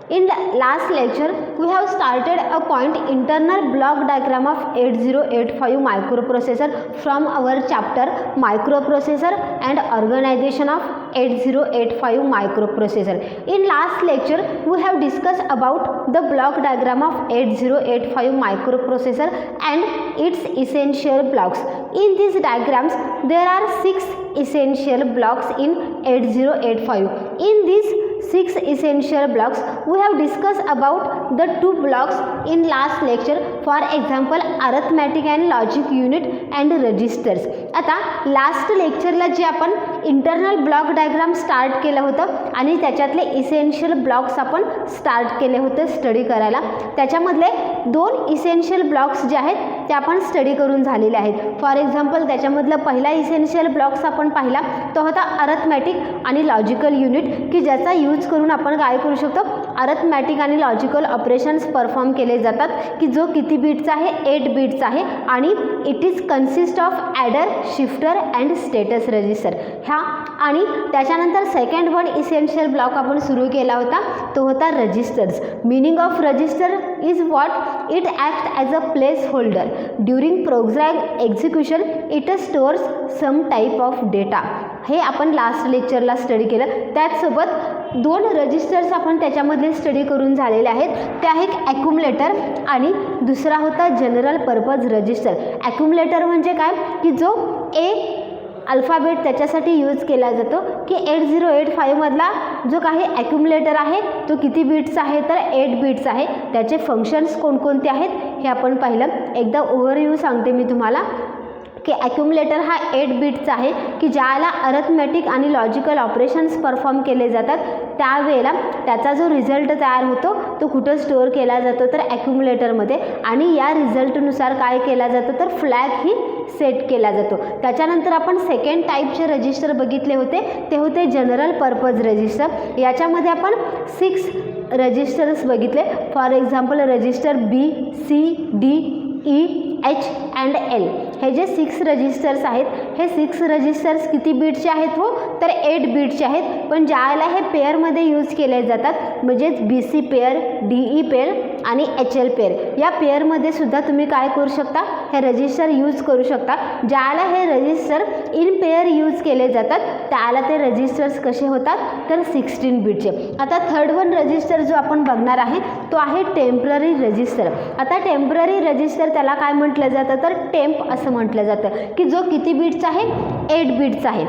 In the last lecture, we have started a point internal block diagram of 8085 microprocessor from our chapter microprocessor and organization of 8085 microprocessor. In last lecture, we have discussed about the block diagram of 8085 microprocessor and its essential blocks. In these diagrams, there are 6 essential blocks in 8085. In these 6 essential blocks, we have discussed about the 2 blocks in last lecture, for example arithmetic and logic unit and registers. आता last लेक्चरला जे आपण internal block diagram start केलं होतं आणि त्याच्यातले essential blocks आपण start केले होते स्टडी करायला. त्याच्यामधले 2 इसेन्शियल ब्लॉक्स जे आहेत ते आपण स्टडी करून झालेले आहेत. फॉर एक्झाम्पल त्याच्यामधला पहिला इसेन्शियल ब्लॉक्स आपण पाहिला तो होता अरिथमॅटिक आणि लॉजिकल युनिट, की ज्याचा यूज करून आपण काय करू शकतो, अरिथमॅटिक आणि लॉजिकल ऑपरेशन्स परफॉर्म केले जातात, की जो किती बीट्स आहे, 8 बीट्स आहे आणि it is consist of adder, shifter and status register. ह्या आणि त्याच्यानंतर सेकंड वन इसेन्शियल ब्लॉक आपण सुरू केला होता तो होता registers. Meaning of register is what, it act as a place holder during program execution, it stores some type of data. हे आपण लास्ट लेक्चरला स्टडी केलं. त्याचसोबत 2 रजिस्टर्स आपण त्याच्यामध्ये स्टडी करून झालेले आहेत. ते आहेत ॲक्युमुलेटर आणि दुसरा होता जनरल पर्पज रजिस्टर. ॲक्युमुलेटर म्हणजे काय, की जो अल्फाबेट त्याच्यासाठी यूज केला जातो, की 8085 मधला जो काही ॲक्युमुलेटर आहे तो किती बीट्स आहे, तर 8 बीट्स आहे. त्याचे फंक्शन्स कोणकोणते आहेत हे आपण पाहिलं. एकदा ओव्हरव्ह्यू सांगते मी तुम्हाला, की ॲक्युमुलेटर हा 8 बीट्स आहे, की ज्याला अरिथमॅटिक आणि लॉजिकल ऑपरेशन्स परफॉर्म केले जातात. त्यावेळेला त्याचा जो रिझल्ट तयार होतो तो कुठं स्टोअर केला जातो, तर ॲक्युमुलेटरमध्ये. आणि या रिझल्टनुसार काय केला जातं, तर फ्लॅग ही सेट केला जातो. त्याच्यानंतर आपण सेकंड टाईपचे रजिस्टर बघितले होते, ते होते जनरल पर्पज रजिस्टर. याच्यामध्ये आपण 6 रजिस्टर्स बघितले. For example register B, C, D, E, H and L. हे जे 6 रजिस्टर्स आहेत, हे 6 रजिस्टर्स किती बीटचे आहेत हो, तर 8 बीटचे आहेत. पण ज्याला हे पेअरमध्ये यूज केले जातात, म्हणजेच B C pair, D E pair आणि एच एल पेअर. या पेअरमध्ये सुद्धा तुम्ही काय करू शकता, हे रजिस्टर यूज करू शकता. ज्याला हे रजिस्टर इन पेअर यूज केले जातात त्याला ते रजिस्टर्स कसे होतात, तर 16 बीटचे. आता थर्ड वन रजिस्टर जो आपण बघणार आहे तो आहे टेम्पररी रजिस्टर. आता टेम्पररी रजिस्टर त्याला काय म्हटलं जातं, तर टेम्प असं म्हटलं जातं, की जो किती बीट्स आहे, 8 बीट्स आहे.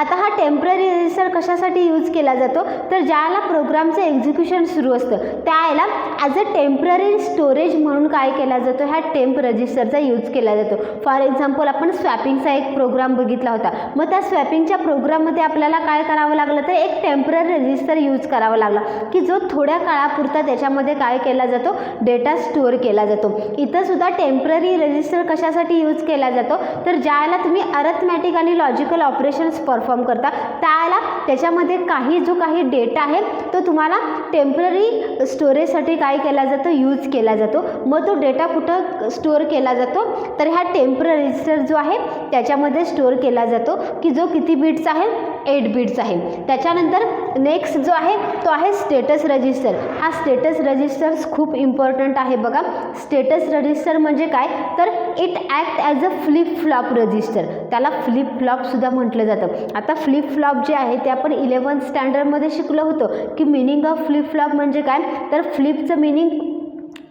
आता हा टेम्पररी रजिस्टर कशासाठी यूज केला जातो, तर ज्याला प्रोग्रामचं एक्झिक्युशन सुरू असतं त्याला ॲज अ टेम्पररी स्टोरेज म्हणून काय केला जातो, ह्या टेम्प रजिस्टरचा यूज केला जातो. फॉर एक्झाम्पल आपण स्वॅपिंगचा एक प्रोग्राम बघितला होता. मग त्या स्वॅपिंगच्या प्रोग्राममध्ये आपल्याला काय करावं लागलं, तर एक टेम्पररी रजिस्टर यूज करावा लागला, की जो थोड्या काळापुरता त्याच्यामध्ये काय केला जातो, डेटा स्टोअर केला जातो. इथं सुद्धा टेम्पररी रजिस्टर कशासाठी यूज केला जातो, तर ज्याला तुम्ही अरिथमॅटिक आणि लॉजिकल ऑपरेशन्स परफॉर्म करता त्याला त्याच्यामध्ये जो काही डेटा आहे तो तुम्हाला टेम्पररी स्टोरेजसाठी काय केला जातो, यूज केला जातो. मग तो डेटा कुठं स्टोअर केला जातो, तर ह्या टेम्पररी रजिस्टर जो आहे त्याच्यामध्ये स्टोअर केला जातो, की जो किती बीट्स आहे, 8 बीट्स आहे. त्याच्यानंतर नेक्स्ट जो आहे तो आहे स्टेटस रजिस्टर. हा स्टेटस रजिस्टर्स खूप इम्पॉर्टंट आहे बघा. स्टेटस रजिस्टर म्हणजे काय, तर it act as a flip flop register. त्याला फ्लिप फ्लॉप सुद्धा म्हटलं जातं. आता फ्लिप फ्लॉप जे आहे ते आपण 11th स्टँडर्डमध्ये शिकलो होतो, की मिनिंग ऑफ फ्लिप फ्लॉप म्हणजे काय, तर फ्लिपचं मिनिंग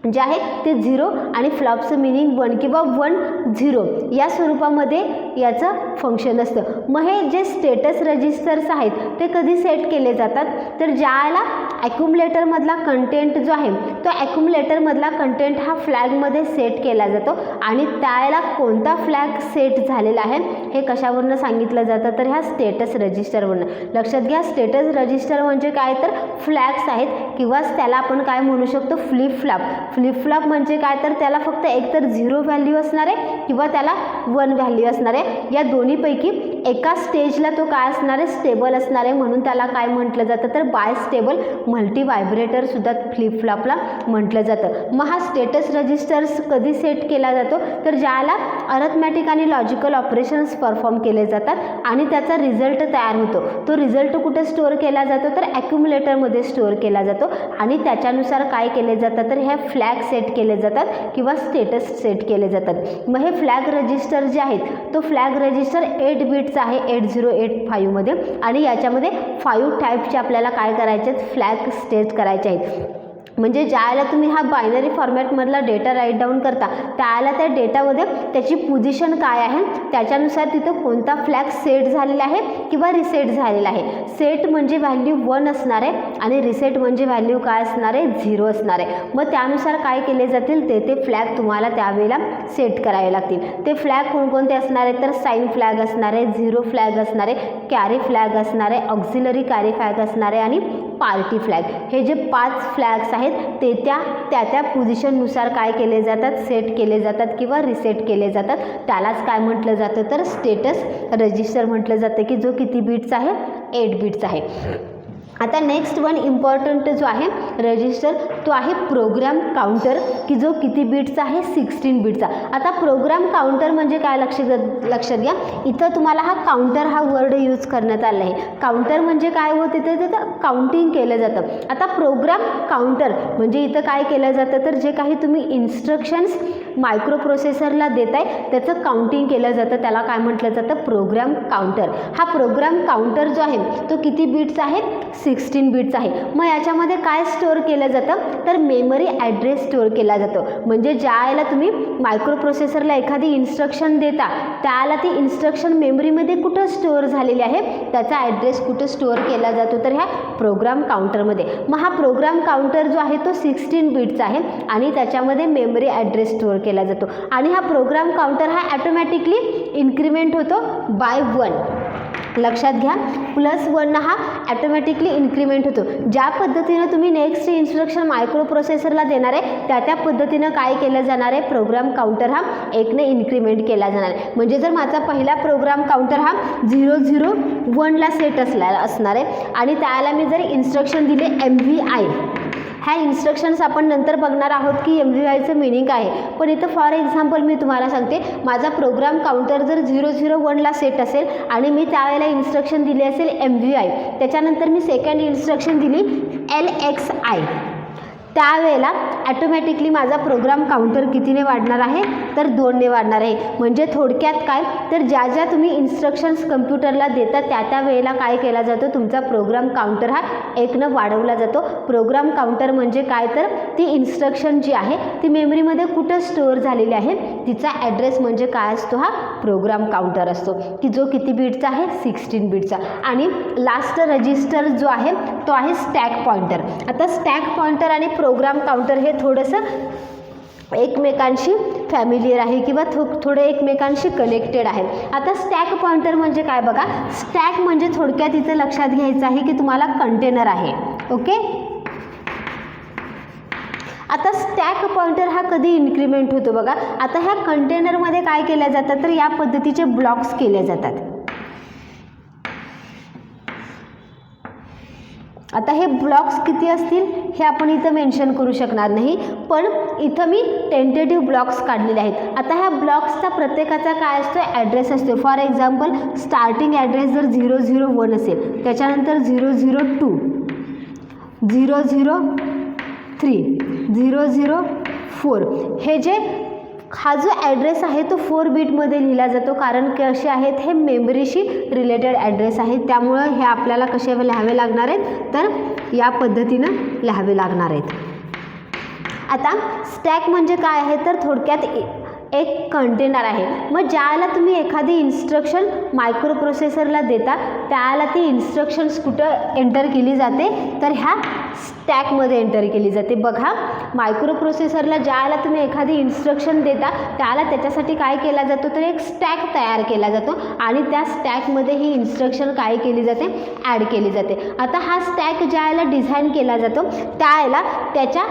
जे आहे ते 0 आणि फ्लॉपचं मिनिंग 1 किंवा 1 0 या स्वरूपामध्ये याचं फंक्शन असतं. मग हे जे स्टेटस रजिस्टर्स आहेत ते कधी सेट केले जातात, तर ज्याला ॲक्युमुलेटरमधला कंटेंट जो आहे तो ॲक्युमुलेटरमधला कंटेंट हा फ्लॅगमध्ये सेट केला जातो. आणि त्याला कोणता फ्लॅग सेट झालेला आहे हे कशावरनं सांगितलं जातं, तर ह्या स्टेटस रजिस्टरवरनं. लक्षात घ्या, स्टेटस रजिस्टर म्हणजे काय, तर फ्लॅग्स आहेत, किंवा त्याला आपण काय म्हणू शकतो, फ्लिप फ्लॉप. फ्लिप फ्लॉप म्हणजे काय, तर त्याला फक्त एकतर 0 व्हॅल्यू असणार आहे किंवा त्याला 1 व्हॅल्यू असणार आहे. या दोन्हीपैकी एका स्टेजला तो काय असणार आहे, स्टेबल असणार आहे, म्हणून त्याला काय म्हटलं जातं तर बाय स्टेबल मल्टी व्हायब्रेटरसुद्धा फ्लिप फ्लॉपला म्हटलं जातं. मग हा स्टेटस रजिस्टर्स कधी सेट केला जातो तर ज्याला अर्थमॅटिक आणि लॉजिकल ऑपरेशन्स परफॉर्म केले जातात आणि त्याचा रिझल्ट तयार होतो. तो रिझल्ट कुठे स्टोअर केला जातो तर ॲक्युम्युलेटरमध्ये स्टोअर केला जातो आणि त्याच्यानुसार काय केले जातात तर हे फ्लॅग सेट केले जातात किंवा स्टेटस सेट केले जातात. मग हे फ्लॅग रजिस्टर जे आहेत तो फ्लॅग रजिस्टर 8 बिट्स आहे 8085 मध्ये आणि याच्यामध्ये 5 टाईपचे आपल्याला काय करायचे आहेत, फ्लॅग सेट करायचे आहेत. म्हणजे ज्यावेळेला तुम्ही हा बायनरी फॉर्मॅटमधला डेटा राईट डाऊन करता त्यावेळेला त्या डेटामध्ये त्याची पोझिशन काय आहे त्याच्यानुसार तिथं कोणता फ्लॅग सेट झालेला आहे किंवा रिसेट झालेला आहे. सेट म्हणजे व्हॅल्यू 1 असणार आहे आणि रिसेट म्हणजे व्हॅल्यू काय असणार आहे, 0 असणार आहे. मग त्यानुसार काय केले जातील ते फ्लॅग तुम्हाला त्यावेळेला सेट करावे लागतील. ते फ्लॅग कोणकोणते असणार आहे तर साईन फ्लॅग असणार आहे, 0 फ्लॅग असणार आहे, कॅरी फ्लॅग असणार आहे, ऑक्झिलरी कॅरी फ्लॅग असणार आहे आणि पार्टी फ्लॅग. हे जे 5 फ्लॅग्स आहेत ते त्या पोझिशननुसार काय केले जातात, सेट केले जातात किंवा रिसेट केले जातात. त्यालाच काय म्हटलं जातं तर स्टेटस रजिस्टर म्हटलं जातं की जो किती बिट्स आहे, 8 बिट्स आहे. आता नेक्स्ट वन इम्पॉर्टंट जो आहे रजिस्टर तो आहे प्रोग्राम काउंटर की जो किती बिट्स आहे, 16 बिट्सचा. आता प्रोग्राम काउंटर म्हणजे काय लक्षात घ्या, इथं तुम्हाला हा काउंटर हा वर्ड यूज करण्यात आला आहे. काउंटर म्हणजे काय होते तिथं काउंटिंग केलं जातं. आता प्रोग्राम काउंटर म्हणजे इथं काय केलं जातं तर जे काही तुम्ही इन्स्ट्रक्शन्स मायक्रो प्रोसेसरला देताय त्याचं काउंटिंग केलं जातं, त्याला काय म्हटलं जातं प्रोग्राम काउंटर. हा प्रोग्राम काउंटर जो आहे तो किती बिट्स आहेत, 16 बिट्स आहे. मग याच्यामध्ये काय स्टोअर केलं जातं तर मेमरी ॲड्रेस स्टोअर केला जातो. म्हणजे ज्यावेळेला तुम्ही मायक्रो प्रोसेसरला एखादी इन्स्ट्रक्शन देता त्याला ती इन्स्ट्रक्शन मेमरीमध्ये कुठं स्टोअर झालेली आहे त्याचा ॲड्रेस कुठं स्टोअर केला जातो तर ह्या प्रोग्राम काउंटरमध्ये. मग हा प्रोग्राम काउंटर जो आहे तो 16 बिट्स आहे आणि त्याच्यामध्ये मेमरी ॲड्रेस स्टोअर केला जातो आणि हा प्रोग्राम काउंटर हा ॲटोमॅटिकली इन्क्रीमेंट होतो बाय 1. लक्षात घ्या, +1 हा ॲटोमॅटिकली इन्क्रीमेंट होतो. ज्या पद्धतीनं तुम्ही नेक्स्ट इन्स्ट्रक्शन मायक्रो प्रोसेसरला देणार आहे त्या पद्धतीनं काय केलं जाणार आहे, प्रोग्राम काउंटर हा 1ने इन्क्रीमेंट केला जाणार आहे. म्हणजे जर माझा पहिला प्रोग्राम काउंटर हा 001ला सेट असणार आहे आणि त्याला मी जर इन्स्ट्रक्शन दिले MVI, ह्या इन्स्ट्रक्शन्स आपण नंतर बघणार आहोत की MVIचं मिनिंग काय आहे. पण इथं फॉर एक्झाम्पल मी तुम्हाला सांगते, माझा प्रोग्राम काउंटर जर 001ला सेट असेल आणि मी त्यावेळेला इन्स्ट्रक्शन दिली असेल MVI, त्याच्यानंतर मी सेकंड इन्स्ट्रक्शन दिली LXI, त्यावेळेला ॲटोमॅटिकली माझा प्रोग्राम काउंटर कितीने वाढणार आहे तर 2ने वाढणार आहे. म्हणजे थोडक्यात काय तर ज्या तुम्ही इन्स्ट्रक्शन्स कम्प्युटरला देतात त्या वेळेला काय केला जातो, तुमचा प्रोग्राम काउंटर हा 1नं वाढवला जातो. प्रोग्राम काउंटर म्हणजे काय तर ती इन्स्ट्रक्शन जी आहे ती मेमरीमध्ये कुठं स्टोअर झालेली आहे तिचा ॲड्रेस म्हणजे काय असतो, हा प्रोग्राम काउंटर असतो की जो किती बिटचा आहे, 16 बिटचा. आणि लास्ट रजिस्टर जो आहे तो आहे स्टॅक पॉइंटर. आता स्टॅक पॉइंटर आणि प्रोग्राम काउंटर हे थोडंसं एकमेकांशी फॅमिलियर आहे किंवा थोडे एकमेकांशी कनेक्टेड आहे. आता स्टॅक पॉइंटर म्हणजे काय बघा, स्टॅक म्हणजे थोडक्यात इथं लक्षात घ्यायचं आहे की तुम्हाला कंटेनर आहे. ओके, आता स्टॅक पॉइंटर हा कधी इन्क्रीमेंट होतो बघा. आता ह्या कंटेनरमध्ये काय केलं जातं तर या पद्धतीचे ब्लॉक्स केले जातात. आता हे ब्लॉक्स किती असतील हे आपण इथं मेन्शन करू शकणार नाही, पण इथं मी टेंटेटिव्ह ब्लॉक्स काढलेले आहेत. आता ह्या ब्लॉक्सचा प्रत्येकाचा काय असतो, ॲड्रेस असतो. फॉर एक्झाम्पल स्टार्टिंग ॲड्रेस जर 001 असेल, त्याच्यानंतर 002, 003, 004, हे जे हा जो ॲड्रेस आहे तो 4 बिटमध्ये लिहिला जातो. कारण कसे आहेत, हे मेमरीशी रिलेटेड ॲड्रेस आहेत, त्यामुळं हे आपल्याला कसे लिहावे लागणार आहेत तर या पद्धतीनं लिहावे लागणार आहेत. आता स्टॅक म्हणजे काय आहे तर थोडक्यात एक कंटेनर आहे. मग ज्याला तुम्ही एखादी इन्स्ट्रक्शन मायक्रो प्रोसेसरला देता त्याला ती इन्स्ट्रक्शन्स कुठं एंटर केली जाते तर ह्या स्टॅकमध्ये एंटर केली जाते. बघा, मायक्रो प्रोसेसरला ज्याला तुम्ही एखादी इन्स्ट्रक्शन देता त्याला त्याच्यासाठी काय केला जातो तर एक स्टॅक तयार केला जातो आणि त्या स्टॅकमध्ये ही इन्स्ट्रक्शन काय केली जाते, ॲड केली जाते. आता हा स्टॅक ज्याला डिझाईन केला जातो त्याला त्याच्या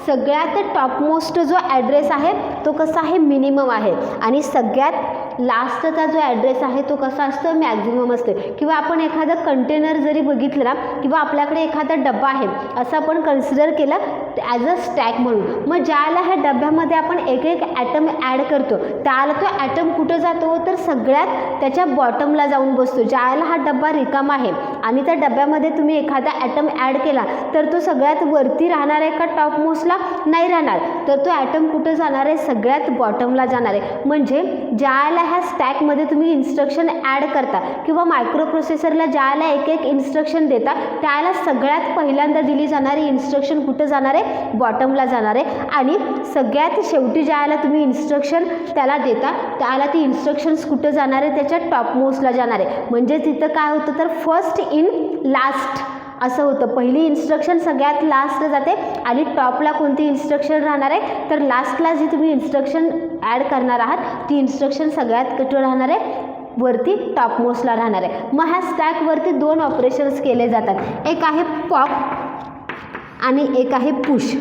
सगळ्यात टॉपमोस्ट जो ॲड्रेस आहे तो कसा आहे, मिनिमम आहे, आणि सगळ्यात लास्टचा जो ॲड्रेस आहे तो कसा असतो, मॅक्झिमम असतो. किंवा आपण एखादं कंटेनर जरी बघितलं ना, किंवा आपल्याकडे एखादा डबा आहे असं आपण कन्सिडर केलं ॲज अ स्टॅक म्हणून. मग ज्याला ह्या डब्यामध्ये आपण एक एक ॲटम ॲड करतो त्याला तो ॲटम कुठं जातो, तर सगळ्यात त्याच्या बॉटमला जाऊन बसतो. ज्याला हा डबा रिकामा आहे आणि त्या डब्यामध्ये तुम्ही एखादा ॲटम ॲड केला तर तो सगळ्यात वरती राहणार आहे का टॉप मोस्टला, नाही राहणार. तर तो ॲटम कुठं जाणार आहे, सगळ्यात बॉटमला जाणार आहे. म्हणजे ज्याला ह्या स्टॅकमध्ये तुम्ही इन्स्ट्रक्शन ॲड करता किंवा मायक्रो प्रोसेसरला ज्याला एक एक इन्स्ट्रक्शन देता त्याला सगळ्यात पहिल्यांदा दिली जाणारी इन्स्ट्रक्शन कुठं जाणार आहे, बॉटमला जाणार आहे. आणि सगळ्यात शेवटी ज्याला तुम्ही इन्स्ट्रक्शन त्याला देता त्याला ती इन्स्ट्रक्शन्स कुठं जाणार आहे, त्याच्या टॉप मोस्टला जाणार आहे. म्हणजे तिथं काय होतं, तर फर्स्ट इन लास्ट असं होतं. पहिली इन्स्ट्रक्शन सगळ्यात लास्ट जाते आणि टॉपला कोणती इन्स्ट्रक्शन राहणार आहे, तर लास्टला जी तुम्ही इन्स्ट्रक्शन ॲड करणार आहात ती इन्स्ट्रक्शन सगळ्यात कुठं राहणार आहे, वरती टॉप मोस्टला राहणार आहे. मग ह्या स्टॅकवरती दोन ऑपरेशन्स केले जातात, एक आहे पॉप आणि एक आहे पुश.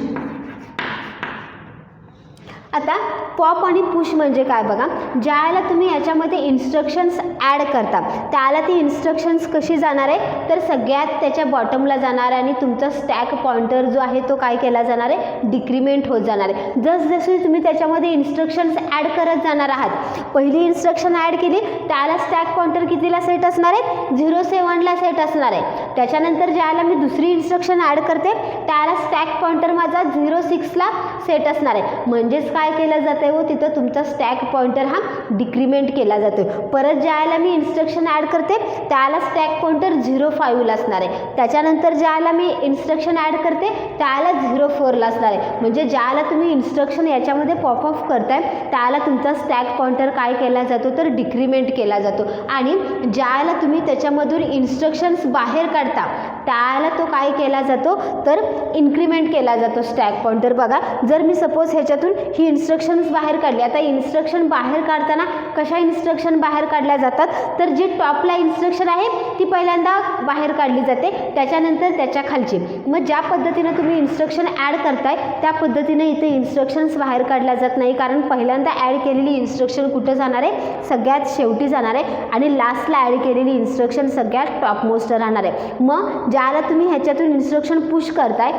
आता पॉप आणि पुश म्हणजे काय बघा, ज्याला तुम्ही याच्यामध्ये इन्स्ट्रक्शन्स ॲड करता त्याला ती इन्स्ट्रक्शन्स कशी जाणार आहे, तर सगळ्यात त्याच्या बॉटमला जाणार आहे आणि तुमचा स्टॅक पॉइंटर जो आहे तो काय केला जाणार आहे, डिक्रीमेंट होत जाणार आहे. जसजशी तुम्ही त्याच्यामध्ये इन्स्ट्रक्शन्स ॲड करत जाणार आहात, पहिली इन्स्ट्रक्शन ॲड केली त्याला स्टॅक पॉइंटर कितीला सेट असणार आहे, 07ला सेट असणार आहे. त्याच्यानंतर ज्याला मी दुसरी इन्स्ट्रक्शन ॲड करते त्याला स्टॅक पॉइंटर माझा 06ला सेट असणार आहे. म्हणजेच काय केलं जातं हो, तिथं तुमचा स्टॅक पॉइंटर हा डिक्रीमेंट केला जातो. परत ज्याला मी इन्स्ट्रक्शन ॲड करते त्याला स्टॅक पॉइंटर 05ला असणार आहे. त्याच्यानंतर ज्याला मी इन्स्ट्रक्शन ॲड करते त्याला 04ला असणार आहे. म्हणजे ज्याला तुम्ही इन्स्ट्रक्शन याच्यामध्ये पॉप ऑफ करताय त्याला तुमचा स्टॅक पॉइंटर काय केला जातो, तर डिक्रीमेंट केला जातो. आणि ज्याला तुम्ही त्याच्यामधून इन्स्ट्रक्शन्स बाहेर काढता त्याला तो काय केला जातो, तर इन्क्रीमेंट केला जातो स्टॅक पॉइंटर. बघा, जर मी सपोज ह्याच्यातून ही इन्स्ट्रक्शन्स बाहेर काढली, आता इन्स्ट्रक्शन बाहेर काढताना कशा इन्स्ट्रक्शन बाहेर काढल्या जातात, तर जी टॉपला इन्स्ट्रक्शन आहे ती पहिल्यांदा बाहेर काढली जाते, त्याच्यानंतर त्याच्या खालची. मग ज्या पद्धतीनं तुम्ही इन्स्ट्रक्शन ॲड करताय त्या पद्धतीने इथे इन्स्ट्रक्शन्स बाहेर काढल्या जात नाही, कारण पहिल्यांदा ॲड केलेली इन्स्ट्रक्शन कुठं जाणार आहे, सगळ्यात शेवटी जाणार आहे आणि लास्टला ॲड केलेली इन्स्ट्रक्शन सगळ्यात टॉप मोस्ट राहणार आहे. मग ज्याला तुम्ही ह्याच्यातून इन्स्ट्रक्शन पुश करताय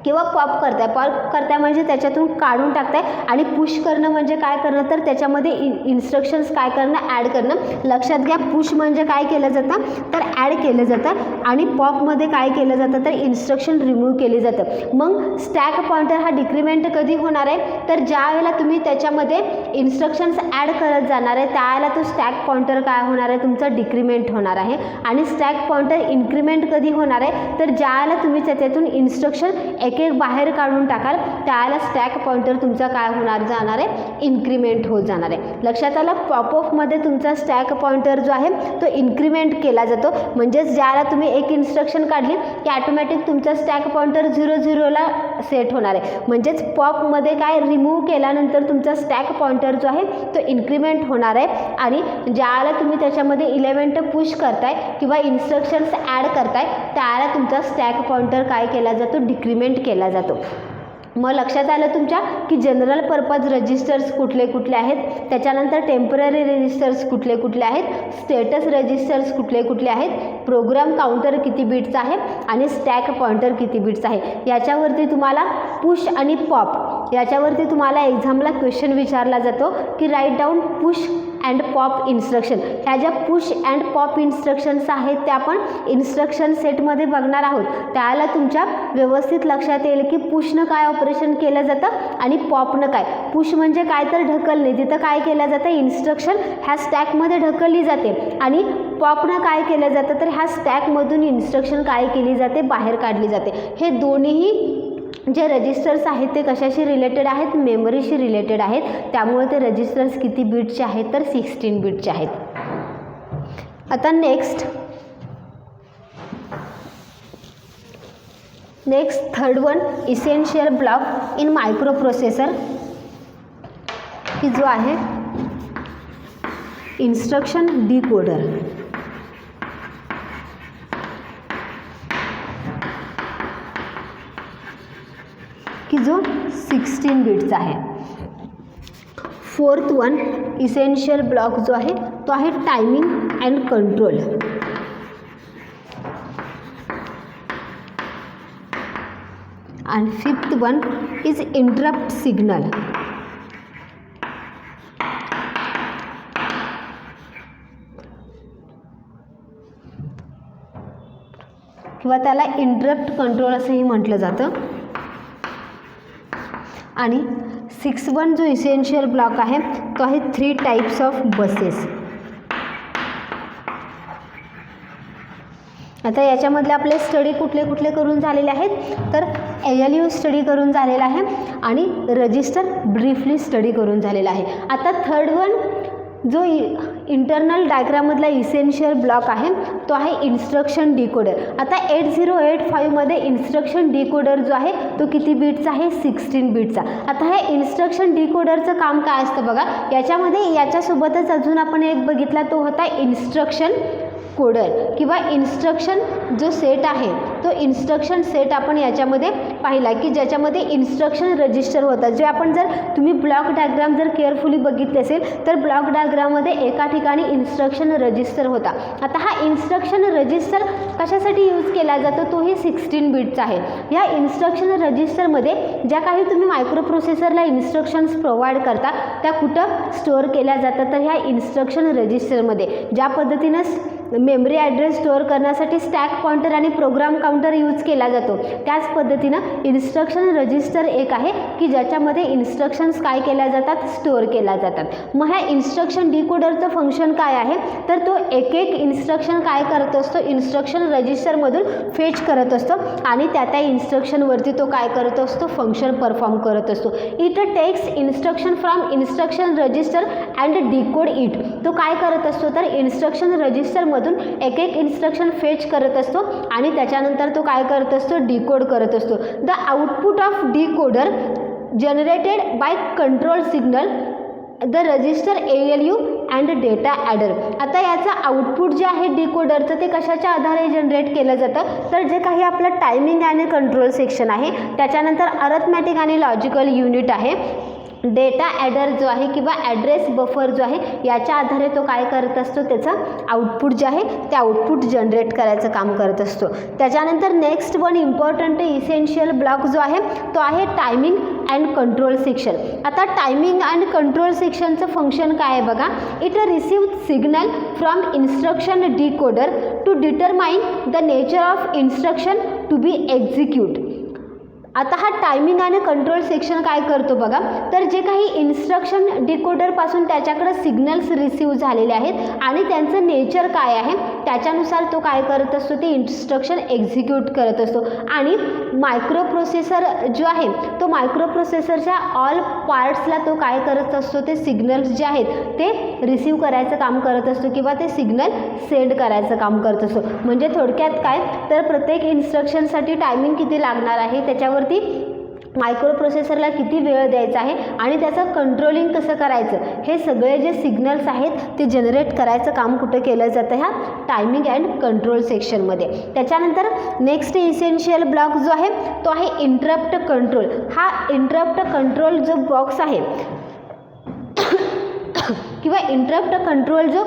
किंवा पॉप करताय म्हणजे त्याच्यातून काढून टाकताय, आणि पुश करणं म्हणजे काय करणं, तर त्याच्यामध्ये इन्स्ट्रक्शन्स काय करणं, ॲड करणं. लक्षात घ्या, पुश म्हणजे काय केलं जातं, तर ॲड केलं जातं, आणि पॉपमध्ये काय केलं जातं, तर इन्स्ट्रक्शन रिमूव्ह केली जातं. मग स्टॅक पॉइंटर हा डिक्रीमेंट कधी होणार आहे, तर ज्या वेळेला तुम्ही त्याच्यामध्ये इन्स्ट्रक्शन्स ॲड करत जाणार आहे त्यावेळेला तो स्टॅक पॉइंटर काय होणार आहे, तुमचा डिक्रीमेंट होणार आहे. आणि स्टॅक पॉइंटर इन्क्रीमेंट कधी होणार आहे, तर ज्यावेळेला तुम्ही त्याच्यातून इन्स्ट्रक्शन एक एक बाहेर काढून टाकाल त्याला स्टॅक पॉइंटर तुमचा काय होणार जाणार आहे, इन्क्रीमेंट होत जाणार आहे. लक्षात आलं, पॉप ऑफमध्ये तुमचा स्टॅक पॉइंटर जो आहे तो इन्क्रीमेंट केला जातो. म्हणजेच ज्याला तुम्ही एक इन्स्ट्रक्शन काढली की ऑटोमॅटिक तुमचा स्टॅक पॉइंटर 00ला सेट होणार आहे. म्हणजेच पॉपमध्ये काय रिमूव्ह केल्यानंतर तुमचा स्टॅक पॉइंटर जो आहे तो इन्क्रीमेंट होणार आहे. आणि ज्याला तुम्ही त्याच्यामध्ये इलेमेंट पुश करताय किंवा इन्स्ट्रक्शन्स ॲड करताय त्याला तुमचा स्टॅक पॉइंटर काय केला जातो, डिक्रीमेंट केला जातो. मग लक्षात आलं तुमच्या की जनरल पर्पज रजिस्टर्स कुठले कुठले आहेत, त्याच्यानंतर टेम्पररी रजिस्टर्स कुठले कुठले आहेत, स्टेटस रजिस्टर्स कुठले कुठले आहेत, प्रोग्राम काउंटर किती बिट्स आहे आणि स्टॅक पॉइंटर किती बिट्स आहे. याच्यावरती तुम्हाला पुश आणि पॉप याच्यावरती तुम्हाला एक्झामला क्वेश्चन विचारला जातो की write down push and pop instruction. ह्या ज्या पुश अँड पॉप इन्स्ट्रक्शन्स आहेत त्या आपण इन्स्ट्रक्शन सेटमध्ये बघणार आहोत. त्याला तुमच्या व्यवस्थित लक्षात येईल की पुशनं काय ऑपरेशन केलं जातं आणि पॉपनं काय. पुश म्हणजे काय तर ढकलणे, तिथं काय केलं जातं, इन्स्ट्रक्शन ह्या स्टॅकमध्ये ढकलली जाते, आणि पॉपनं काय केलं जातं, तर ह्या स्टॅकमधून इन्स्ट्रक्शन काय केली जाते, बाहेर काढली जाते. हे दोन्हीही जे रजिस्टर्स आहेत ते कशाशी रिलेटेड आहेत, मेमरीशी रिलेटेड आहेत. त्यामुळे ते रजिस्टर्स किती बिटचे आहेत, तर 16 बिटचे आहेत. आता next third one essential block in micro processor की जो आहे इन्स्ट्रक्शन डिकोडर. की जो 16 बिट्स आहे. फोर्थ वन इसेन्शियल ब्लॉक जो आहे तो आहे timing and control. and fifth one is interrupt signal. किंवा त्याला इंटरप्ट कंट्रोल असंही म्हटलं जातं. आणि 6 जो इसेन्शियल ब्लॉक आहे तो आहे 3 टाइप्स ऑफ बसेस. आता याच्यामधले आपले स्टडी कुठले कुठले करून झालेले आहेत, तर ALU स्टडी करून झालेला आहे आणि रजिस्टर ब्रीफली स्टडी करून झालेला आहे. आता थर्ड वन जो इंटरनल डायग्राममधला इसेन्शियल ब्लॉक आहे तो आहे इन्स्ट्रक्शन डिकोडर. आता 8085मध्ये इन्स्ट्रक्शन डिकोडर जो आहे तो किती बिट्सचा आहे, 16 बिट्सचा. आता हे इन्स्ट्रक्शन डिकोडरचं काम काय असतं बघा, याच्यामध्ये याच्यासोबतच अजून आपण एक बघितला तो होता इन्स्ट्रक्शन कोडर किंवा इन्स्ट्रक्शन जो सेट आहे तो इन्स्ट्रक्शन सेट आपण याच्यामध्ये पाहिला की ज्याच्यामध्ये इन्स्ट्रक्शन रजिस्टर होतात. जे आपण जर तुम्ही ब्लॉक डायग्राम जर केअरफुली बघितले असेल तर ब्लॉक डायग्राममध्ये एका ठिकाणी इन्स्ट्रक्शन रजिस्टर होता. आता हा इन्स्ट्रक्शन रजिस्टर कशासाठी यूज केला जातो, तोही 16 बिट्सचा आहे. या इन्स्ट्रक्शन रजिस्टरमध्ये ज्या काही तुम्ही मायक्रो प्रोसेसरला इन्स्ट्रक्शन्स प्रोव्हाइड करता त्या कुठं स्टोअर केल्या जातात, तर ह्या इन्स्ट्रक्शन रजिस्टरमध्ये. ज्या पद्धतीनं मेमरी ॲड्रेस स्टोअर करण्यासाठी स्टॅक पॉइंटर आणि प्रोग्राम काउंटर यूज केला जातो, त्याच पद्धतीनं इन्स्ट्रक्शन रजिस्टर एक आहे की ज्याच्यामध्ये इन्स्ट्रक्शन्स काय केल्या जातात, स्टोअर केल्या जातात. मग ह्या इन्स्ट्रक्शन डिकोडरचं फंक्शन काय आहे, तर तो एक एक इन्स्ट्रक्शन काय करत असतो, इन्स्ट्रक्शन रजिस्टरमधून फेच करत असतो आणि त्या इन्स्ट्रक्शनवरती तो काय करत असतो, फंक्शन परफॉर्म करत असतो. It takes instruction from instruction register and decode it. तो काय करत असतो, तर इन्स्ट्रक्शन रजिस्टरमधून एक एक इन्स्ट्रक्शन फेच करत असतो आणि त्याच्यानंतर तो काय करत असतो, डिकोड करत असतो. The output of decoder generated by control signal the register ALU and data adder. आता याचं आउटपुट जे आहे डिकोडरचं ते कशाच्या आधारे जनरेट केलं जातं, तर जे काही आपलं टायमिंग आणि कंट्रोल सेक्शन आहे, त्याच्यानंतर अर्थमॅटिक आणि लॉजिकल युनिट आहे, डेटा ॲडर जो आहे किंवा ॲड्रेस बफर जो आहे, याच्या आधारे तो काय करत असतो, त्याचं आउटपुट जे आहे ते आउटपुट जनरेट करायचं काम करत असतो. त्याच्यानंतर next one important essential block जो आहे तो आहे टायमिंग अँड कंट्रोल सेक्शन. आता टायमिंग अँड कंट्रोल सेक्शनचं फंक्शन काय आहे बघा, it receive signal from instruction decoder to determine the nature of instruction to be execute. आता हा टायमिंग आणि कंट्रोल सेक्शन काय करतो बघा, तर जे काही इन्स्ट्रक्शन डिकोडरपासून त्याच्याकडे सिग्नल्स रिसीव्ह झालेले आहेत आणि त्यांचं नेचर काय आहे त्याच्यानुसार तो काय करत असतो, ते इन्स्ट्रक्शन एक्झिक्यूट करत असतो. आणि मायक्रो प्रोसेसर जो आहे तो मायक्रो प्रोसेसरच्या ऑल पार्ट्सला तो काय करत असतो, ते सिग्नल्स जे आहेत ते रिसीव्ह करायचं काम करत असतो किंवा ते सिग्नल सेंड करायचं काम करत असतो. म्हणजे थोडक्यात काय, तर प्रत्येक इन्स्ट्रक्शनसाठी टायमिंग किती लागणार आहे, त्याच्यावरती मायक्रो प्रोसेसरला किती वेळ द्यायचा आहे आणि त्याचं कंट्रोलिंग कसं करायचं, हे सगळे जे सिग्नल्स आहेत ते जनरेट करायचं काम कुठं केलं जातं, ह्या टायमिंग अँड कंट्रोल सेक्शनमध्ये. त्याच्यानंतर नेक्स्ट इसेन्शियल ब्लॉक जो आहे तो आहे इंटरप्ट कंट्रोल. हा इंटरप्ट कंट्रोल जो बॉक्स आहे किंवा इंटरप्ट कंट्रोल जो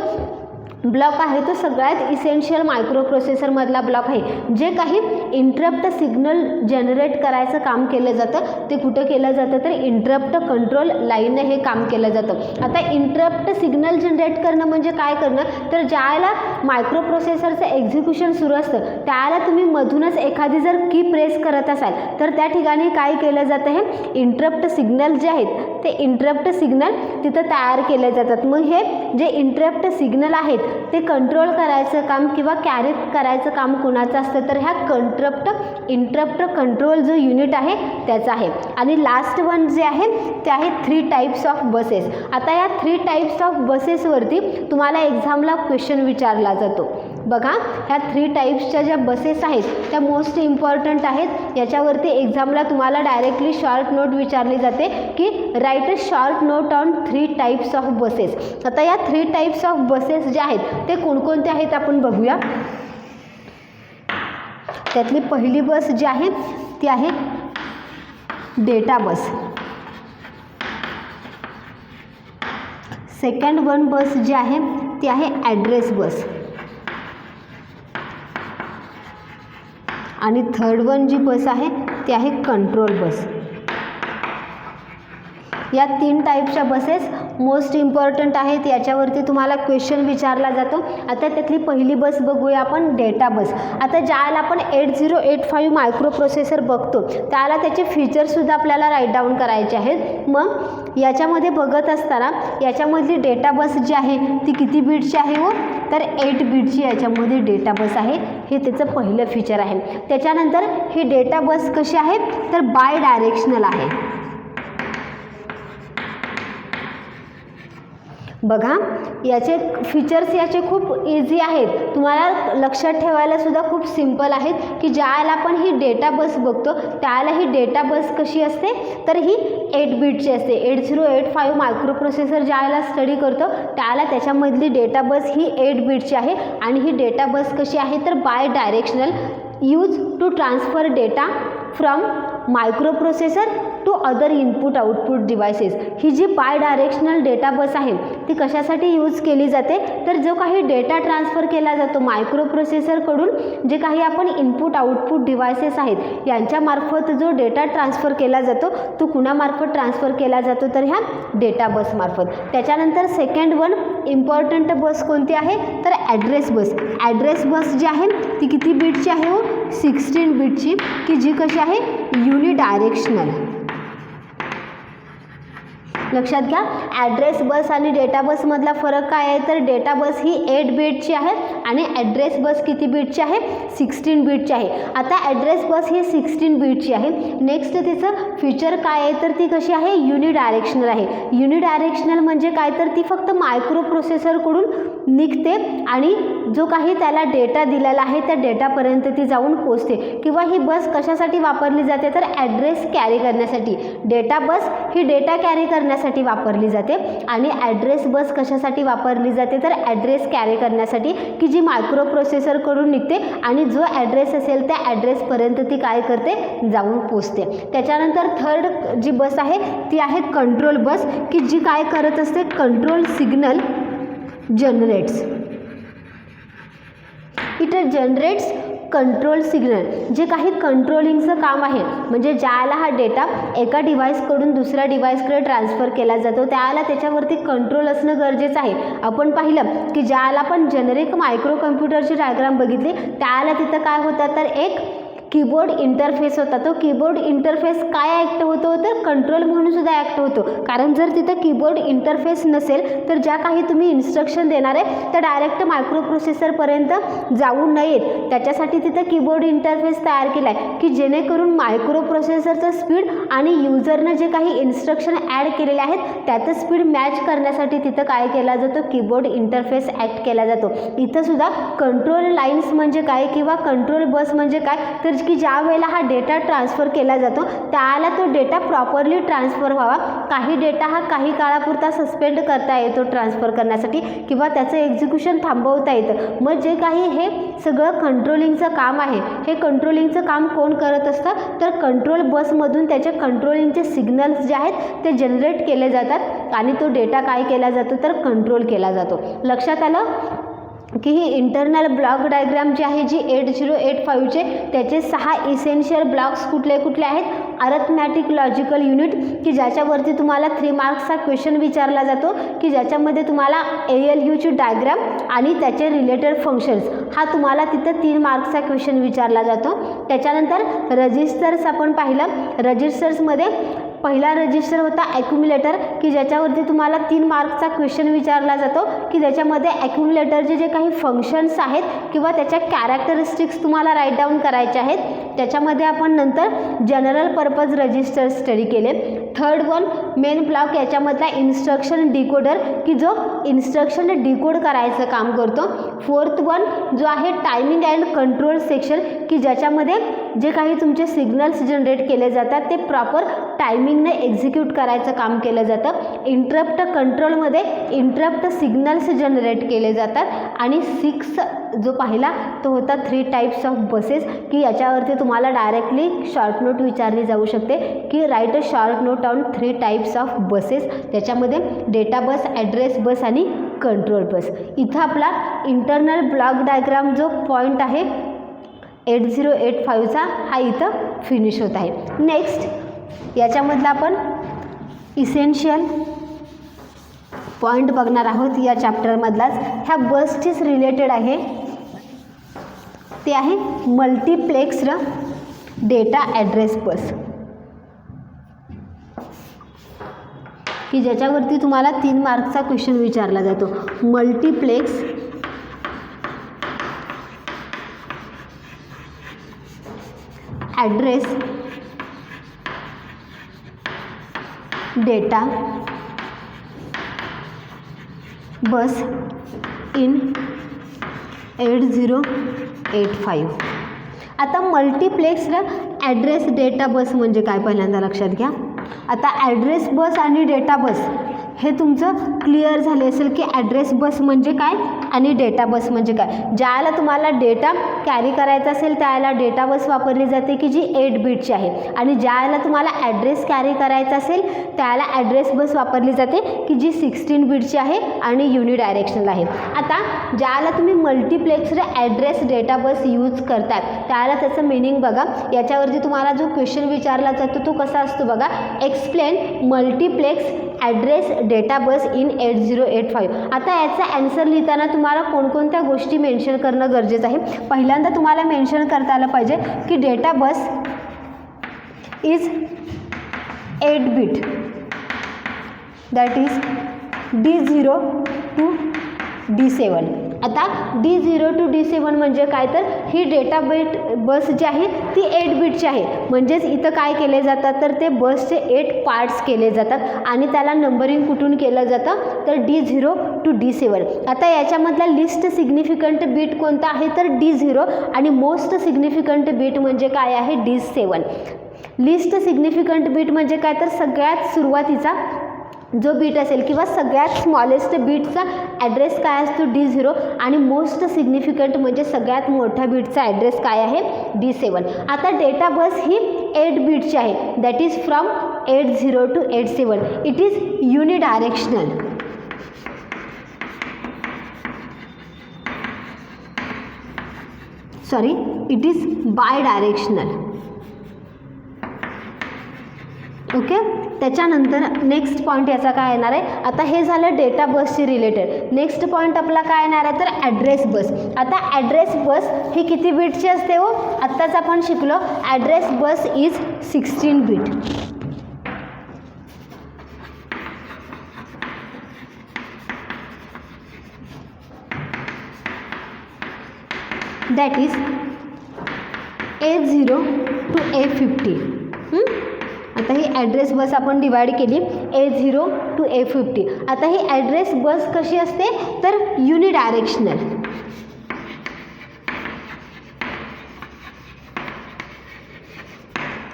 ब्लॉक आहे तो सगळ्यात इसेन्शियल मायक्रो प्रोसेसरमधला ब्लॉक आहे. जे काही इंटरप्ट सिग्नल जनरेट करायचं काम केलं जातं ते कुठं केलं जातं, तर इंटरप्ट कंट्रोल लाईनने हे काम केलं जातं. आता इंटरप्ट सिग्नल जनरेट करणं म्हणजे काय करणं, तर ज्यावेळेला मायक्रो प्रोसेसरचं एक्झिक्युशन सुरू असतं त्यावेळेला तुम्ही मधूनच एखादी जर की प्रेस करत असाल तर त्या ठिकाणी काय केलं जातं, हे इंटरप्ट सिग्नल जे आहेत ते इंटरप्ट सिग्नल तिथं तयार केले जातात. मग हे जे इंटरप्ट सिग्नल आहेत ते कंट्रोल करायचं काम किंवा कॅरी करायचं काम कोणाचं असतं, तर ह्या इंटरप्ट कंट्रोल जो युनिट आहे त्याचा आहे. आणि लास्ट वन जे आहे ते आहे 3 टाइप्स ऑफ बसेस. आता या 3 टाइप्स ऑफ बसेसवरती तुम्हाला एक्झामला क्वेश्चन विचारला जातो. बघा, ह्या 3 टाइप्सच्या ज्या बसेस आहेत त्या मोस्ट इम्पॉर्टंट आहेत. याच्यावरती एक्झामला तुम्हाला डायरेक्टली शॉर्ट नोट विचारली जाते की right a short note on 3 types of buses. आता या 3 टाइप्स ऑफ बसेस ज्या आहेत ते कोणकोणते आहेत आपण बघूया. त्यातली पहिली बस जी आहे ती आहे डेटा बस. सेकंड वन बस जी आहे ती आहे ॲड्रेस बस. आणि थर्ड वन जी बस आहे ती आहे कंट्रोल बस. या 3 टाईपच्या बसेस मोस्ट इम्पॉर्टंट आहेत, याच्यावरती तुम्हाला क्वेश्चन विचारला जातो. आता त्यातली पहिली बस बघूया आपण, डेटा बस. आता ज्याला आपण 8085 मायक्रो प्रोसेसर बघतो त्याला त्याचे फीचर्ससुद्धा आपल्याला राईट डाऊन करायचे आहेत. मग याच्यामध्ये बघत असताना याच्यामधली डेटा बस जी आहे ती किती बीटची आहे हो, तर 8 बीटची याच्यामध्ये डेटा बस आहे. हे त्याचं पहिलं फीचर आहे. त्याच्यानंतर ही डेटा बस कशी आहे तर बाय डायरेक्शनल आहे. बघा याचे फीचर्स याचे खूप इझी आहेत, तुम्हाला लक्षात ठेवायला सुद्धा खूप सिंपल आहेत की ज्याला आपण ही डेटा बस बघतो त्याला ही डेटा बस कशी असते तर ही 8 बीटची असते. 8085 मायक्रो प्रोसेसर ज्याला स्टडी करतो त्याला त्याच्यामधली डेटा बस ही 8 बीटची आहे. आणि ही डेटा बस कशी आहे तर bidirectional, use to transfer data from microprocessor to other input output devices. ही जी बाय डायरेक्शनल डेटा बस आहे ती कशासाठी यूज केली जाते तर जो काही डेटा ट्रान्सफर केला जातो मायक्रो प्रोसेसरकडून, जे काही आपण इनपुट आउटपुट डिव्हायसेस आहेत यांच्यामार्फत जो डेटा ट्रान्सफर केला जातो तो कुणामार्फत ट्रान्सफर केला जातो तर ह्या डेटा बसमार्फत. त्याच्यानंतर सेकंड वन इम्पॉर्टंट बस कोणती आहे तर ॲड्रेस बस. ॲड्रेस बस जी आहे ती किती बीटची आहे हो 16 बीटची, की जी कशी आहे युनिडायरेक्शनल. लक्षात घ्या ॲड्रेस बस आणि डेटा बसमधला फरक काय आहे तर डेटा बस ही 8 बीटची आहे आणि ॲड्रेस बस किती बीटची आहे 16 बीटची आहे. आता ॲड्रेस बस ही 16 बीटची आहे. नेक्स्ट तिचं फीचर काय आहे तर ती कशी आहे युनिडायरेक्शनल आहे. युनिडायरेक्शनल म्हणजे काय तर ती फक्त मायक्रो प्रोसेसरकडून निघते आणि जो काही त्याला डेटा दिलेला आहे त्या डेटापर्यंत ती जाऊन पोचते. किंवा ही बस कशासाठी वापरली जाते तर ॲड्रेस कॅरी करण्यासाठी. डेटा बस ही डेटा कॅरी करण्यासाठी वापरली जाते आणि ॲड्रेस बस कशासाठी वापरली जाते तर ॲड्रेस कॅरी करण्यासाठी, की जी मायक्रो प्रोसेसरकडून निघते आणि जो ॲड्रेस असेल त्या ॲड्रेसपर्यंत ती काय करते जाऊन पोचते. त्याच्यानंतर थर्ड जी बस आहे ती आहे कंट्रोल बस, की जी काय करत असते control signal generates. It generates control signal. जे काही कंट्रोलिंगचं काम आहे म्हणजे ज्याला हा डेटा एका डिव्हाइसकडून दुसऱ्या डिव्हाइसकडे ट्रान्सफर केला जातो त्याला त्याच्यावरती कंट्रोल असणं गरजेचं आहे. आपण पाहिलं की ज्याला आपण जेनेरिक मायक्रो कम्प्युटरची डायग्राम बघितली त्याला तिथं काय होतं तर एक कीबोर्ड इंटरफेस होता. तो कीबोर्ड इंटरफेस काय ॲक्ट होतो तर कंट्रोल म्हणून सुद्धा ॲक्ट होतो. कारण जर तिथं कीबोर्ड इंटरफेस नसेल तर ज्या काही तुम्ही इन्स्ट्रक्शन देणार आहे त्या डायरेक्ट मायक्रो प्रोसेसरपर्यंत जाऊ नयेत, त्याच्यासाठी तिथं कीबोर्ड इंटरफेस तयार केला आहे की जेणेकरून मायक्रो प्रोसेसरचं स्पीड आणि युजरनं जे काही इन्स्ट्रक्शन ॲड केलेले आहेत त्याचं स्पीड मॅच करण्यासाठी तिथं काय केला जातो कीबोर्ड इंटरफेस ॲक्ट केला जातो. इथं सुद्धा कंट्रोल लाईन्स म्हणजे काय किंवा कंट्रोल बस म्हणजे काय तर की ज्या वेळेला हा डेटा ट्रान्सफर केला जातो त्याला तो डेटा प्रॉपरली ट्रान्सफर व्हावा. काही डेटा हा काही काळापुरता सस्पेंड करता येतो ट्रान्सफर करण्यासाठी किंवा त्याचं एक्झिक्युशन थांबवता येतं. मग जे काही हे सगळं कंट्रोलिंगचं काम आहे हे कंट्रोलिंगचं काम कोण करत असतं तर कंट्रोल बसमधून त्याचे कंट्रोलिंगचे सिग्नल्स जे आहेत ते जनरेट केले जातात आणि तो डेटा काय केला जातो तर कंट्रोल केला जातो. लक्षात आलं की ही इंटरनल ब्लॉक डायग्राम जी आहे जी 8085चे त्याचे 6 इसेन्शियल ब्लॉक्स कुठले कुठले आहेत. अरिथमॅटिक लॉजिकल युनिट की ज्याच्यावरती तुम्हाला 3 मार्क्सचा क्वेश्चन विचारला जातो की ज्याच्यामध्ये तुम्हाला ALUची डायग्राम आणि त्याचे रिलेटेड फंक्शन्स हा तुम्हाला तिथं 3 मार्क्सचा क्वेश्चन विचारला जातो. त्याच्यानंतर रजिस्टर्स आपण पाहिलं. रजिस्टर्समध्ये पहिला रजिस्टर होता ॲक्युम्युलेटर की ज्याच्यावरती तुम्हाला 3 मार्क्सचा क्वेश्चन विचारला जातो की ज्याच्यामध्ये ॲक्युम्युलेटरचे जे काही फंक्शन्स आहेत किंवा त्याच्या कॅरेक्टरिस्टिक्स तुम्हाला राईट डाऊन करायचे आहेत. त्याच्यामध्ये आपण नंतर जनरल पर्पज रजिस्टर स्टडी केले. थर्ड वन मेन ब्लॉक याच्यामधला इन्स्ट्रक्शन डिकोडर की जो इन्स्ट्रक्शन डिकोड करायचं काम करतो. फोर्थ वन जो आहे टायमिंग अँड कंट्रोल सेक्शन की ज्याच्यामध्ये जे काही तुमचे सिग्नल्स जनरेट केले जातात ते प्रॉपर टायमिंगने एक्झिक्यूट करायचं काम केलं जातं. इंटरप्ट कंट्रोलमध्ये इंटरप्ट सिग्नल्स जनरेट केले जातात. आणि 6 जो पाहिला तो होता 3 टाइप्स ऑफ बसेस, की याच्यावरती तुम्हाला डायरेक्टली शॉर्ट नोट विचारली जाऊ शकते की right a short note on 3 types of buses. त्याच्यामध्ये डेटा बस, ॲड्रेस बस आणि कंट्रोल बस. इथं आपला इंटरनल ब्लॉक डायग्राम जो पॉईंट आहे 8085चा हा इथं फिनिश होत आहे. नेक्स्ट याच्यामधला आपण इसेन्शियल पॉईंट बघणार आहोत या चॅप्टरमधलाच. ह्या बसचीच रिलेटेड आहे, ते आहे मल्टिप्लेक्स्ड डेटा ॲड्रेस बस, की ज्याच्यावरती तुम्हाला 3 मार्कचा क्वेश्चन विचारला जातो. Multiplex address data bus in 8085. आता मल्टिप्लेक्स्ड ॲड्रेस डेटा बस म्हणजे काय पहिल्यांदा लक्षात घ्या. आता ॲड्रेस बस आणि डेटा बस हे तुमचं क्लिअर झाले असेल की ॲड्रेस बस म्हणजे काय आणि डेटा बस म्हणजे काय. ज्याला तुम्हाला डेटा कॅरी करायचा असेल त्याला डेटा बस वापरली जाते की जी 8 बिटची आहे, आणि ज्याला तुम्हाला ॲड्रेस कॅरी करायचा असेल त्याला ॲड्रेस बस वापरली जाते की जी 16 बिटची आहे आणि युनिडायरेक्शनल आहे. आता ज्याला तुम्ही multiplexed address data bus use करताय त्याला त्याचं मिनिंग बघा. याच्यावरती तुम्हाला जो क्वेश्चन विचारला जातो तो कसा असतो बघा. Explain multiplex address data bus in 8085. आता याचा ॲन्सर लिहिताना तुम्हाला कोणकोणत्या गोष्टी मेन्शन करणं गरजेचं आहे. पहिल्यांदा तुम्हाला मेन्शन करता आलं पाहिजे की data bus is 8 bit, that is D0 to D7. आता D0 to D7 म्हणजे काय, तर ही डेटा बस जी आहे ती 8 बिटची आहे. म्हणजेच इथं काय केले जातात तर ते बसचे 8 पार्ट्स केले जातात आणि त्याला नंबरिंग कुठून केलं जातं तर D0 to D7. आता याच्यामधला लिस्ट सिग्निफिकंट बीट कोणता आहे तर D0 आणि मोस्ट सिग्निफिकंट बीट म्हणजे काय आहे D7. लिस्ट सिग्निफिकंट बीट म्हणजे काय तर सगळ्यात सुरुवातीचा जो बीट असेल किंवा सगळ्यात स्मॉलेस्ट बीटचा ॲड्रेस काय असतो D0 आणि मोस्ट सिग्निफिकंट म्हणजे सगळ्यात मोठ्या बीटचा ॲड्रेस काय आहे D7. आता डेटा बस ही 8 बीटची आहे, that is from 80 to 87. It is unidirectional. Sorry, it is by directional. Okay. त्याच्यानंतर नेक्स्ट पॉईंट याचा काय येणार आहे. आता हे झालं डेटा बसशी रिलेटेड. नेक्स्ट पॉईंट आपला काय येणार आहे तर ॲड्रेस बस. आता ॲड्रेस बस ही किती बीटची असते हो, आत्ताच आपण शिकलो. Address bus is 16 bit. That is A0 to A50. आता ही ॲड्रेस बस आपण डिवाइड केली A0 to A50. आता ही ॲड्रेस बस कशी असते तर युनिडायरेक्शनल.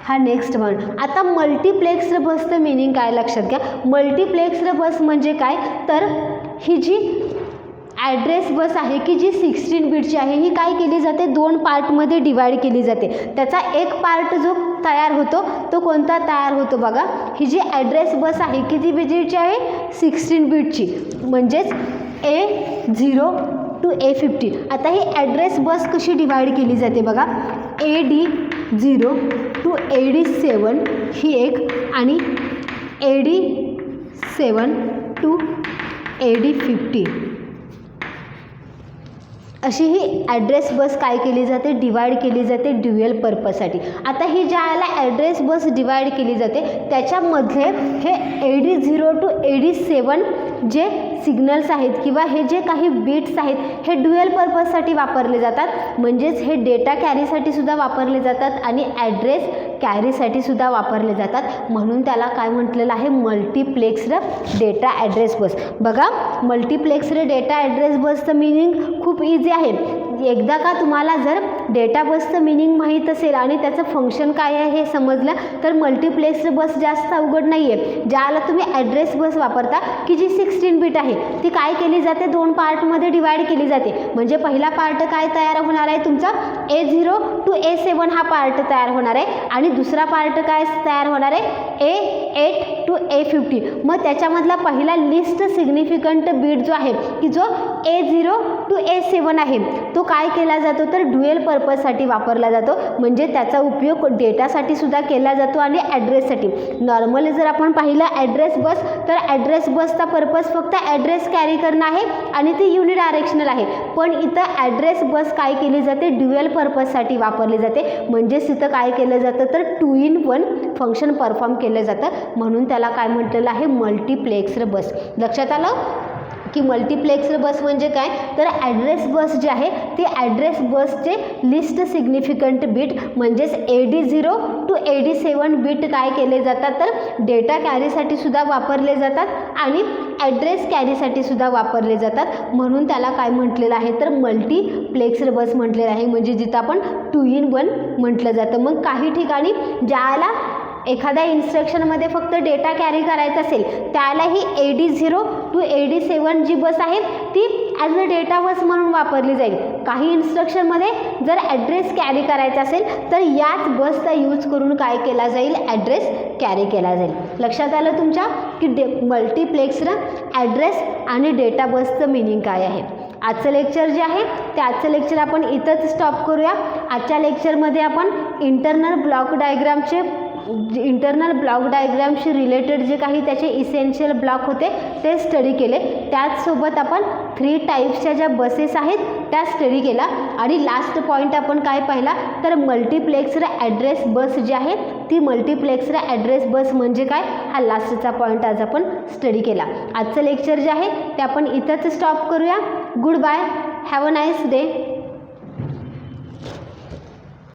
हा नेक्स्ट पॉईंट. आता मल्टिप्लेक्स्ड बसचं मिनिंग काय लक्षात घ्या. मल्टिप्लेक्स्ड बस म्हणजे काय तर ही जी ॲड्रेस बस आहे की जी 16 बीटची आहे ही काय केली जाते 2 पार्टमध्ये डिवाइड केली जाते. त्याचा एक पार्ट जो तयार होतो तो कोणता तयार होतो बघा. ही जी ॲड्रेस बस आहे किती बीटची आहे 16 बीटची, म्हणजेच A0 to A50. आता ही ॲड्रेस बस कशी डिवाइड केली जाते बघा. AD0 to AD7 ही एक आणि AD7 to AD50 अशी ही ॲड्रेस बस काय केली जाते डिवाइड केली जाते ड्युअल पर्पजसाठी. आता ही ज्याला ॲड्रेस बस डिवाइड केली जाते त्याच्यामध्ये हे AD0 to AD7 जे सिग्नल्स आहेत किंवा हे जे काही बीट्स आहेत हे ड्युअल पर्पजसाठी वापरले जातात. म्हणजेच हे डेटा कॅरीसाठी सुद्धा वापरले जातात आणि ॲड्रेस कॅरीसाठी सुद्धा वापरले जातात. म्हणून त्याला काय म्हटलेलं आहे मल्टिप्लेक्स्ड डेटा ॲड्रेस बस. बघा मल्टिप्लेक्स्ड डेटा ॲड्रेस बसचं मिनिंग खूप इझी आहे. एकदा का तुम्हाला जर डेटा बसचं मिनिंग माहीत असेल आणि त्याचं फंक्शन काय आहे हे समजलं तर मल्टिप्लेक्स्ड बस जास्त अवघड नाही आहे. ज्याला तुम्ही ॲड्रेस बस वापरता की जी 16 बिट आहे ती काय केली जाते, 2 पार्टमध्ये डिवाइड केली जाते. म्हणजे पहिला पार्ट काय तयार होणार आहे तुमचा A0 to A7 हा पार्ट तयार होणार आहे आणि दुसरा पार्ट काय तयार होणार आहे A8 to A50. मग त्याच्यामधला पहिला लिस्ट सिग्निफिकंट बीट जो आहे की जो A0 to A7 आहे तो काय केला जातो तर ड्युएल पर्पजसाठी वापरला जातो. म्हणजे त्याचा उपयोग डेटासाठी सुद्धा केला जातो आणि ॲड्रेससाठी. नॉर्मली जर आपण पाहिलं ॲड्रेस बस तर ॲड्रेस बसचा पर्पज फक्त ॲड्रेस कॅरी करणं आहे आणि ती युनिडायरेक्शनल आहे. पण इथं ॲड्रेस बस काय केली जाते ड्युएल पर्पजसाठी वापरली जाते. म्हणजेच इथं काय केलं जातं तर 2 in 1 फंक्शन परफॉर्म केलं जातं. म्हणून त्याला काय म्हटलेलं आहे मल्टिप्लेक्स्ड बस. लक्षात आलं की मल्टिप्लेक्स्ड बस म्हणजे काय तर ॲड्रेस बस जे आहे ते ॲड्रेस बसचे लिस्ट सिग्निफिकंट बीट म्हणजेच AD0 to AD7 बीट काय केले जातात तर डेटा कॅरीसाठी सुद्धा वापरले जातात आणि ॲड्रेस कॅरीसाठी सुद्धा वापरले जातात. म्हणून त्याला काय म्हटलेलं आहे तर मल्टिप्लेक्स्ड बस म्हटलेलं आहे. म्हणजे जिथं आपण 2 in 1 म्हटलं जातं. मग काही ठिकाणी ज्याला एखाद्या इन्स्ट्रक्शनमध्ये फक्त डेटा कॅरी करायचा असेल त्याला ही AD0 to AD7 जी बस आहे ती ॲज अ डेटा बस म्हणून वापरली जाईल. काही इन्स्ट्रक्शनमध्ये जर ॲड्रेस कॅरी करायचा असेल तर याच बसचा यूज करून काय केला जाईल ॲड्रेस कॅरी केला जाईल. लक्षात आलं तुमच्या की मल्टिप्लेक्स्ड ॲड्रेस आणि डेटा बसचं मिनिंग काय आहे. आजचं लेक्चर जे आहे ते आजचं लेक्चर आपण इथंच स्टॉप करूया. आजच्या लेक्चरमध्ये आपण इंटरनल ब्लॉक डायग्रामशी रिलेटेड जे काही त्याचे इसेन्शियल ब्लॉक होते ते स्टडी केले. त्याचसोबत आपण 3 टाईप्सच्या ज्या बसेस आहेत त्या स्टडी केला आणि लास्ट पॉईंट आपण काय पाहिला तर मल्टिप्लेक्स्ड ॲड्रेस बस जी आहे ती मल्टिप्लेक्स्ड ॲड्रेस बस म्हणजे काय हा लास्टचा पॉईंट आज आपण स्टडी केला. आजचं लेक्चर जे आहे ते आपण इथंच स्टॉप करूया. Goodbye, have a nice day.